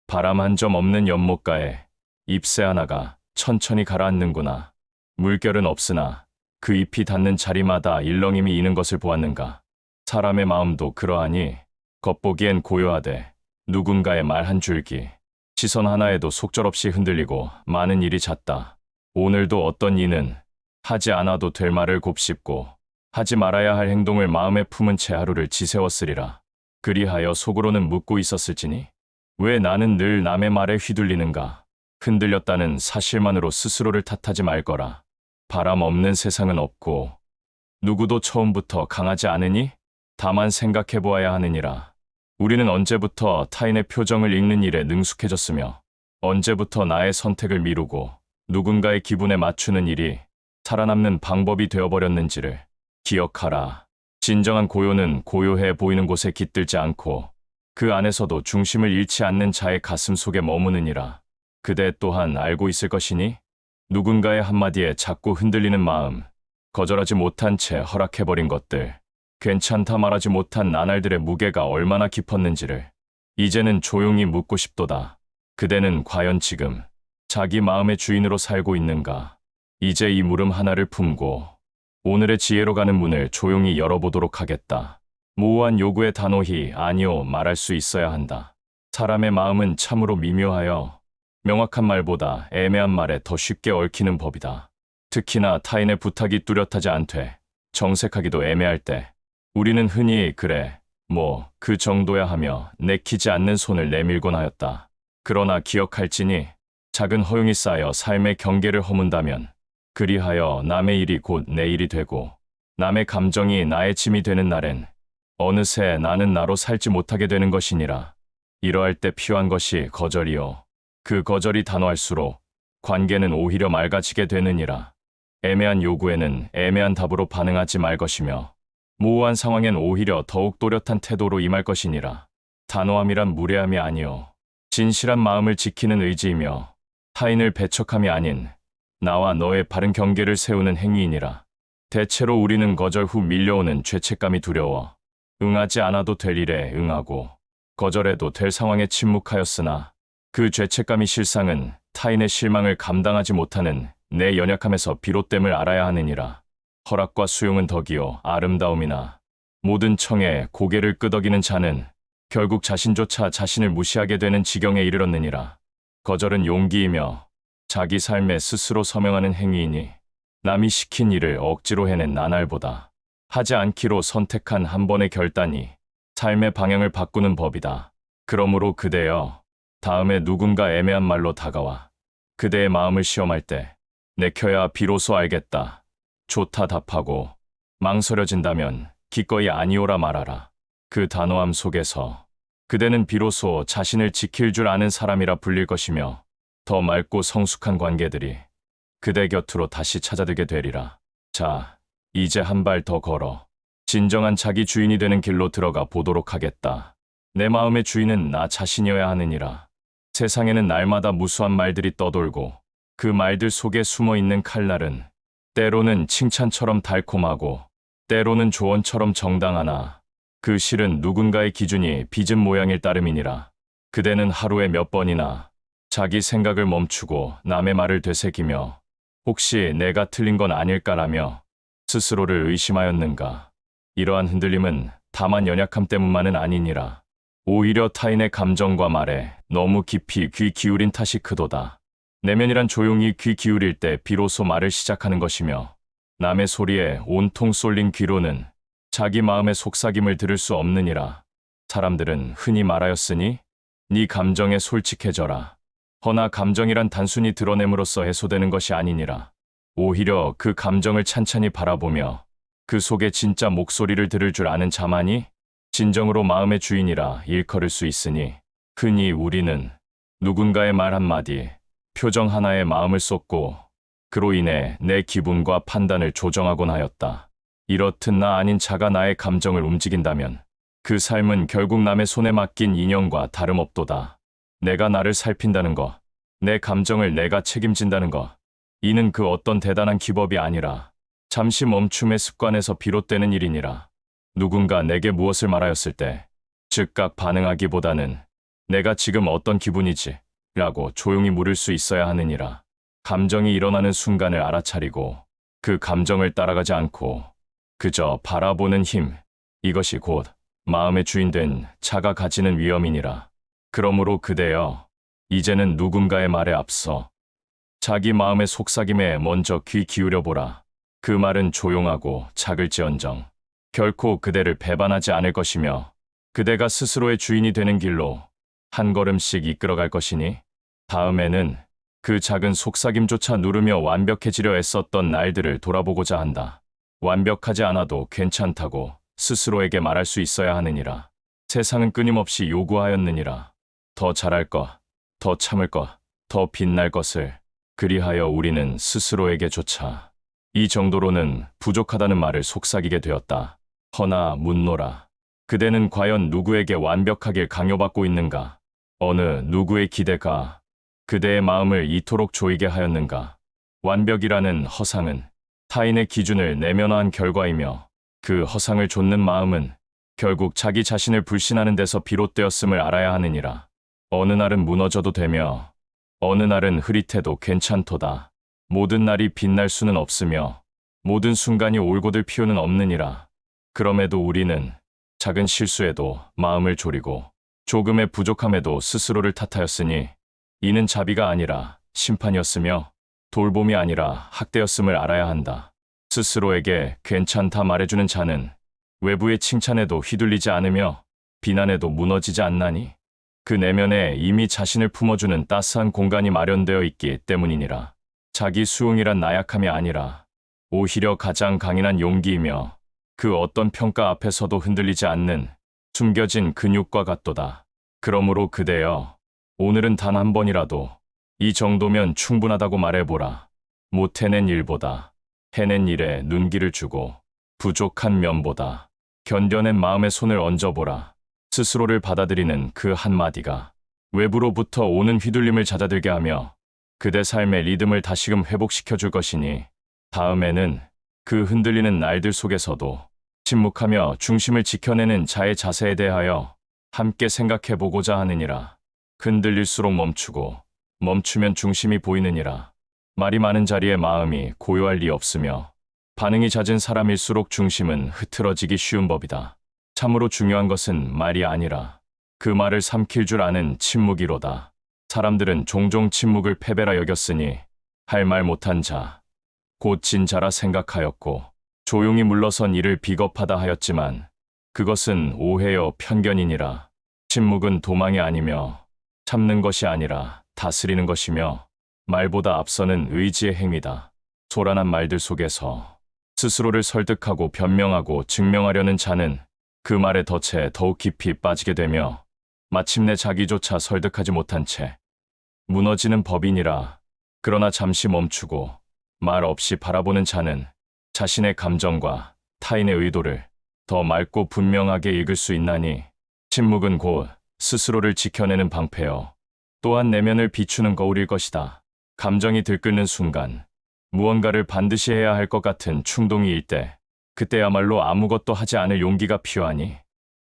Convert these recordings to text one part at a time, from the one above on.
바람 한 점 없는 연못가에 잎새 하나가 천천히 가라앉는구나. 물결은 없으나 그 잎이 닿는 자리마다 일렁임이 이는 것을 보았는가. 사람의 마음도 그러하니 겉보기엔 고요하되 누군가의 말 한 줄기, 시선 하나에도 속절없이 흔들리고 많은 일이 잦다. 오늘도 어떤 이는 하지 않아도 될 말을 곱씹고 하지 말아야 할 행동을 마음에 품은 채 하루를 지새웠으리라. 그리하여 속으로는 묻고 있었을지니 왜 나는 늘 남의 말에 휘둘리는가. 흔들렸다는 사실만으로 스스로를 탓하지 말거라. 바람 없는 세상은 없고 누구도 처음부터 강하지 않으니 다만 생각해 보아야 하느니라. 우리는 언제부터 타인의 표정을 읽는 일에 능숙해졌으며 언제부터 나의 선택을 미루고 누군가의 기분에 맞추는 일이 살아남는 방법이 되어버렸는지를 기억하라. 진정한 고요는 고요해 보이는 곳에 깃들지 않고 그 안에서도 중심을 잃지 않는 자의 가슴 속에 머무느니라. 그대 또한 알고 있을 것이니 누군가의 한마디에 자꾸 흔들리는 마음, 거절하지 못한 채 허락해버린 것들, 괜찮다 말하지 못한 나날들의 무게가 얼마나 깊었는지를 이제는 조용히 묻고 싶도다. 그대는 과연 지금 자기 마음의 주인으로 살고 있는가? 이제 이 물음 하나를 품고 오늘의 지혜로 가는 문을 조용히 열어보도록 하겠다. 모호한 요구에 단호히 아니요 말할 수 있어야 한다. 사람의 마음은 참으로 미묘하여 명확한 말보다 애매한 말에 더 쉽게 얽히는 법이다. 특히나 타인의 부탁이 뚜렷하지 않되 정색하기도 애매할 때 우리는 흔히 그래, 뭐 그 정도야 하며 내키지 않는 손을 내밀곤 하였다. 그러나 기억할지니 작은 허용이 쌓여 삶의 경계를 허문다면 그리하여 남의 일이 곧 내 일이 되고 남의 감정이 나의 짐이 되는 날엔 어느새 나는 나로 살지 못하게 되는 것이니라. 이러할 때 필요한 것이 거절이요. 그 거절이 단호할수록 관계는 오히려 맑아지게 되느니라. 애매한 요구에는 애매한 답으로 반응하지 말 것이며 모호한 상황엔 오히려 더욱 또렷한 태도로 임할 것이니라. 단호함이란 무례함이 아니요 진실한 마음을 지키는 의지이며 타인을 배척함이 아닌 나와 너의 바른 경계를 세우는 행위이니라. 대체로 우리는 거절 후 밀려오는 죄책감이 두려워 응하지 않아도 될 일에 응하고 거절해도 될 상황에 침묵하였으나 그 죄책감이 실상은 타인의 실망을 감당하지 못하는 내 연약함에서 비롯됨을 알아야 하느니라. 허락과 수용은 덕이요 아름다움이나 모든 청에 고개를 끄덕이는 자는 결국 자신조차 자신을 무시하게 되는 지경에 이르렀느니라. 거절은 용기이며 자기 삶에 스스로 서명하는 행위이니 남이 시킨 일을 억지로 해낸 나날보다 하지 않기로 선택한 한 번의 결단이 삶의 방향을 바꾸는 법이다. 그러므로 그대여, 다음에 누군가 애매한 말로 다가와 그대의 마음을 시험할 때 내켜야 비로소 알겠다. 좋다 답하고 망설여진다면 기꺼이 아니오라 말하라. 그 단호함 속에서 그대는 비로소 자신을 지킬 줄 아는 사람이라 불릴 것이며 더 맑고 성숙한 관계들이 그대 곁으로 다시 찾아들게 되리라. 자, 이제 한 발 더 걸어 진정한 자기 주인이 되는 길로 들어가 보도록 하겠다. 내 마음의 주인은 나 자신이어야 하느니라. 세상에는 날마다 무수한 말들이 떠돌고 그 말들 속에 숨어있는 칼날은 때로는 칭찬처럼 달콤하고 때로는 조언처럼 정당하나 그 실은 누군가의 기준이 빚은 모양일 따름이니라. 그대는 하루에 몇 번이나 자기 생각을 멈추고 남의 말을 되새기며 혹시 내가 틀린 건 아닐까라며 스스로를 의심하였는가. 이러한 흔들림은 다만 연약함 때문만은 아니니라. 오히려 타인의 감정과 말에 너무 깊이 귀 기울인 탓이 크도다. 내면이란 조용히 귀 기울일 때 비로소 말을 시작하는 것이며 남의 소리에 온통 쏠린 귀로는 자기 마음의 속삭임을 들을 수 없느니라. 사람들은 흔히 말하였으니 네 감정에 솔직해져라. 허나 감정이란 단순히 드러냄으로써 해소되는 것이 아니니라. 오히려 그 감정을 찬찬히 바라보며 그 속에 진짜 목소리를 들을 줄 아는 자만이 진정으로 마음의 주인이라 일컬을 수 있으니 흔히 우리는 누군가의 말 한마디, 표정 하나에 마음을 쏟고 그로 인해 내 기분과 판단을 조정하곤 하였다. 이렇듯 나 아닌 자가 나의 감정을 움직인다면 그 삶은 결국 남의 손에 맡긴 인형과 다름없도다. 내가 나를 살핀다는 것, 내 감정을 내가 책임진다는 것, 이는 그 어떤 대단한 기법이 아니라 잠시 멈춤의 습관에서 비롯되는 일이니라. 누군가 내게 무엇을 말하였을 때 즉각 반응하기보다는 내가 지금 어떤 기분이지? 라고 조용히 물을 수 있어야 하느니라. 감정이 일어나는 순간을 알아차리고 그 감정을 따라가지 않고 그저 바라보는 힘, 이것이 곧 마음의 주인된 자가 가지는 위험이니라. 그러므로 그대여, 이제는 누군가의 말에 앞서 자기 마음의 속삭임에 먼저 귀 기울여보라. 그 말은 조용하고 작을지언정 결코 그대를 배반하지 않을 것이며 그대가 스스로의 주인이 되는 길로 한 걸음씩 이끌어갈 것이니 다음에는 그 작은 속삭임조차 누르며 완벽해지려 애썼던 날들을 돌아보고자 한다. 완벽하지 않아도 괜찮다고 스스로에게 말할 수 있어야 하느니라. 세상은 끊임없이 요구하였느니라. 더 잘할 것, 더 참을 것, 더 빛날 것을. 그리하여 우리는 스스로에게조차 이 정도로는 부족하다는 말을 속삭이게 되었다. 허나 묻노라. 그대는 과연 누구에게 완벽하길 강요받고 있는가? 어느 누구의 기대가 그대의 마음을 이토록 조이게 하였는가? 완벽이라는 허상은 타인의 기준을 내면화한 결과이며 그 허상을 좇는 마음은 결국 자기 자신을 불신하는 데서 비롯되었음을 알아야 하느니라. 어느 날은 무너져도 되며 어느 날은 흐릿해도 괜찮도다. 모든 날이 빛날 수는 없으며 모든 순간이 올곧을 필요는 없느니라. 그럼에도 우리는 작은 실수에도 마음을 졸이고 조금의 부족함에도 스스로를 탓하였으니 이는 자비가 아니라 심판이었으며 돌봄이 아니라 학대였음을 알아야 한다. 스스로에게 괜찮다 말해주는 자는 외부의 칭찬에도 휘둘리지 않으며 비난에도 무너지지 않나니 그 내면에 이미 자신을 품어주는 따스한 공간이 마련되어 있기 때문이니라. 자기 수용이란 나약함이 아니라 오히려 가장 강인한 용기이며 그 어떤 평가 앞에서도 흔들리지 않는 숨겨진 근육과 같도다. 그러므로 그대여, 오늘은 단 한 번이라도 이 정도면 충분하다고 말해보라. 못 해낸 일보다 해낸 일에 눈길을 주고 부족한 면보다 견뎌낸 마음의 손을 얹어보라. 스스로를 받아들이는 그 한마디가 외부로부터 오는 휘둘림을 잦아들게 하며 그대 삶의 리듬을 다시금 회복시켜줄 것이니 다음에는 그 흔들리는 날들 속에서도 침묵하며 중심을 지켜내는 자의 자세에 대하여 함께 생각해보고자 하느니라. 흔들릴수록 멈추고 멈추면 중심이 보이느니라. 말이 많은 자리에 마음이 고요할 리 없으며 반응이 잦은 사람일수록 중심은 흐트러지기 쉬운 법이다. 참으로 중요한 것은 말이 아니라 그 말을 삼킬 줄 아는 침묵이로다. 사람들은 종종 침묵을 패배라 여겼으니 할 말 못한 자, 곧 진자라 생각하였고 조용히 물러선 이를 비겁하다 하였지만 그것은 오해여 편견이니라. 침묵은 도망이 아니며 참는 것이 아니라 다스리는 것이며 말보다 앞서는 의지의 행위다. 소란한 말들 속에서 스스로를 설득하고 변명하고 증명하려는 자는 그 말의 덫에 더욱 깊이 빠지게 되며 마침내 자기조차 설득하지 못한 채 무너지는 법이니라. 그러나 잠시 멈추고 말 없이 바라보는 자는 자신의 감정과 타인의 의도를 더 맑고 분명하게 읽을 수 있나니 침묵은 곧 스스로를 지켜내는 방패여 또한 내면을 비추는 거울일 것이다. 감정이 들끓는 순간 무언가를 반드시 해야 할 것 같은 충동이 일 때 그때야말로 아무것도 하지 않을 용기가 필요하니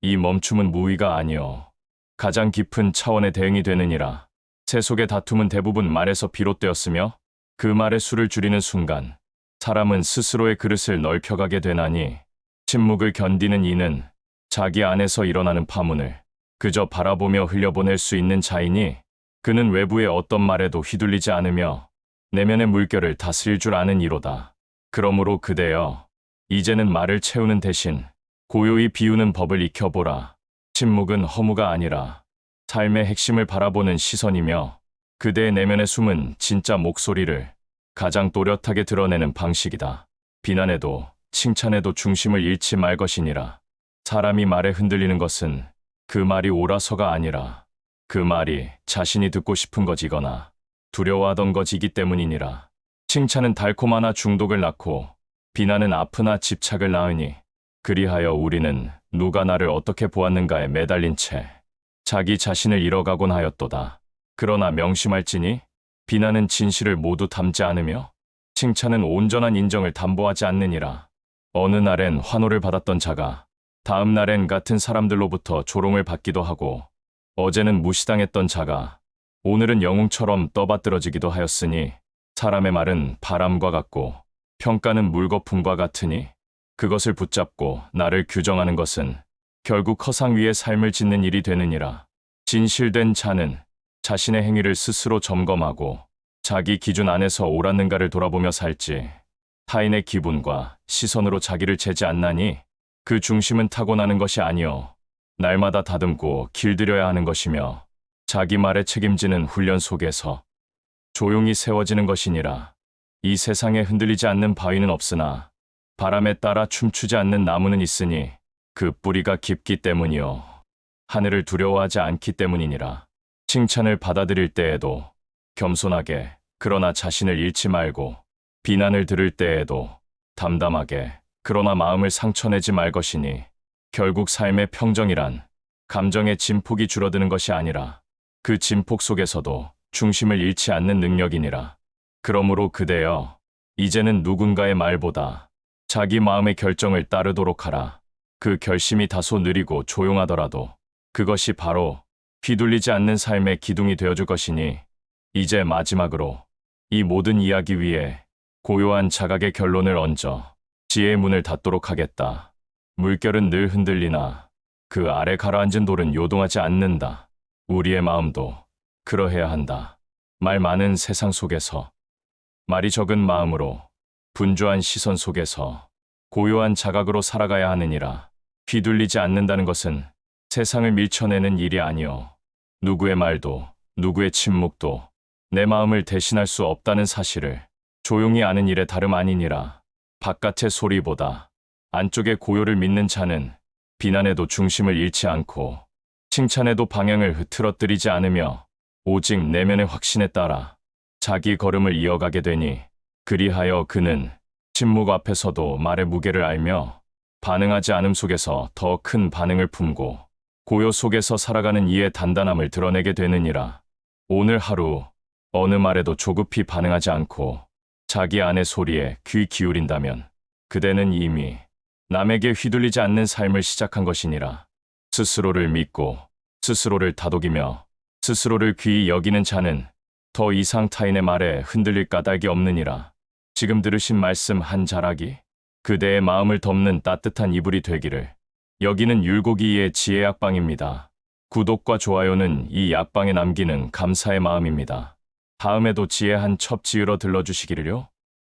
이 멈춤은 무의가 아니요 가장 깊은 차원의 대응이 되느니라. 세속의 다툼은 대부분 말에서 비롯되었으며 그 말의 수를 줄이는 순간 사람은 스스로의 그릇을 넓혀가게 되나니 침묵을 견디는 이는 자기 안에서 일어나는 파문을 그저 바라보며 흘려보낼 수 있는 자이니 그는 외부의 어떤 말에도 휘둘리지 않으며 내면의 물결을 다스릴 줄 아는 이로다. 그러므로 그대여, 이제는 말을 채우는 대신 고요히 비우는 법을 익혀보라. 침묵은 허무가 아니라 삶의 핵심을 바라보는 시선이며 그대의 내면에 숨은 진짜 목소리를 가장 또렷하게 드러내는 방식이다. 비난에도 칭찬에도 중심을 잃지 말 것이니라. 사람이 말에 흔들리는 것은 그 말이 옳아서가 아니라 그 말이 자신이 듣고 싶은 것이거나 두려워하던 것이기 때문이니라. 칭찬은 달콤하나 중독을 낳고 비난은 아프나 집착을 낳으니 그리하여 우리는 누가 나를 어떻게 보았는가에 매달린 채 자기 자신을 잃어가곤 하였도다. 그러나 명심할지니 비난은 진실을 모두 담지 않으며 칭찬은 온전한 인정을 담보하지 않느니라. 어느 날엔 환호를 받았던 자가 다음 날엔 같은 사람들로부터 조롱을 받기도 하고 어제는 무시당했던 자가 오늘은 영웅처럼 떠받들어지기도 하였으니 사람의 말은 바람과 같고 평가는 물거품과 같으니 그것을 붙잡고 나를 규정하는 것은 결국 허상 위에 삶을 짓는 일이 되느니라. 진실된 자는 자신의 행위를 스스로 점검하고 자기 기준 안에서 옳았는가를 돌아보며 살지 타인의 기분과 시선으로 자기를 재지 않나니 그 중심은 타고나는 것이 아니요 날마다 다듬고 길들여야 하는 것이며 자기 말에 책임지는 훈련 속에서 조용히 세워지는 것이니라. 이 세상에 흔들리지 않는 바위는 없으나 바람에 따라 춤추지 않는 나무는 있으니 그 뿌리가 깊기 때문이요 하늘을 두려워하지 않기 때문이니라. 칭찬을 받아들일 때에도 겸손하게 그러나 자신을 잃지 말고 비난을 들을 때에도 담담하게 그러나 마음을 상처내지 말 것이니 결국 삶의 평정이란 감정의 진폭이 줄어드는 것이 아니라 그 진폭 속에서도 중심을 잃지 않는 능력이니라. 그러므로 그대여 이제는 누군가의 말보다 자기 마음의 결정을 따르도록 하라. 그 결심이 다소 느리고 조용하더라도 그것이 바로 휘둘리지 않는 삶의 기둥이 되어줄 것이니 이제 마지막으로 이 모든 이야기 위에 고요한 자각의 결론을 얹어 지혜의 문을 닫도록 하겠다. 물결은 늘 흔들리나 그 아래 가라앉은 돌은 요동하지 않는다. 우리의 마음도 그러해야 한다. 말 많은 세상 속에서 말이 적은 마음으로 분주한 시선 속에서 고요한 자각으로 살아가야 하느니라. 휘둘리지 않는다는 것은 세상을 밀쳐내는 일이 아니요 누구의 말도 누구의 침묵도 내 마음을 대신할 수 없다는 사실을 조용히 아는 일에 다름 아니니라. 바깥의 소리보다 안쪽의 고요를 믿는 자는 비난에도 중심을 잃지 않고 칭찬에도 방향을 흐트러뜨리지 않으며 오직 내면의 확신에 따라 자기 걸음을 이어가게 되니 그리하여 그는 침묵 앞에서도 말의 무게를 알며 반응하지 않음 속에서 더 큰 반응을 품고 고요 속에서 살아가는 이의 단단함을 드러내게 되느니라. 오늘 하루 어느 말에도 조급히 반응하지 않고 자기 안의 소리에 귀 기울인다면 그대는 이미 남에게 휘둘리지 않는 삶을 시작한 것이니라. 스스로를 믿고 스스로를 다독이며 스스로를 귀히 여기는 자는 더 이상 타인의 말에 흔들릴 까닭이 없느니라. 지금 들으신 말씀 한 자락이 그대의 마음을 덮는 따뜻한 이불이 되기를. 여기는 율곡이의 지혜 약방입니다. 구독과 좋아요는 이 약방에 남기는 감사의 마음입니다. 다음에도 지혜 한 첩 지으러 들러주시기를요.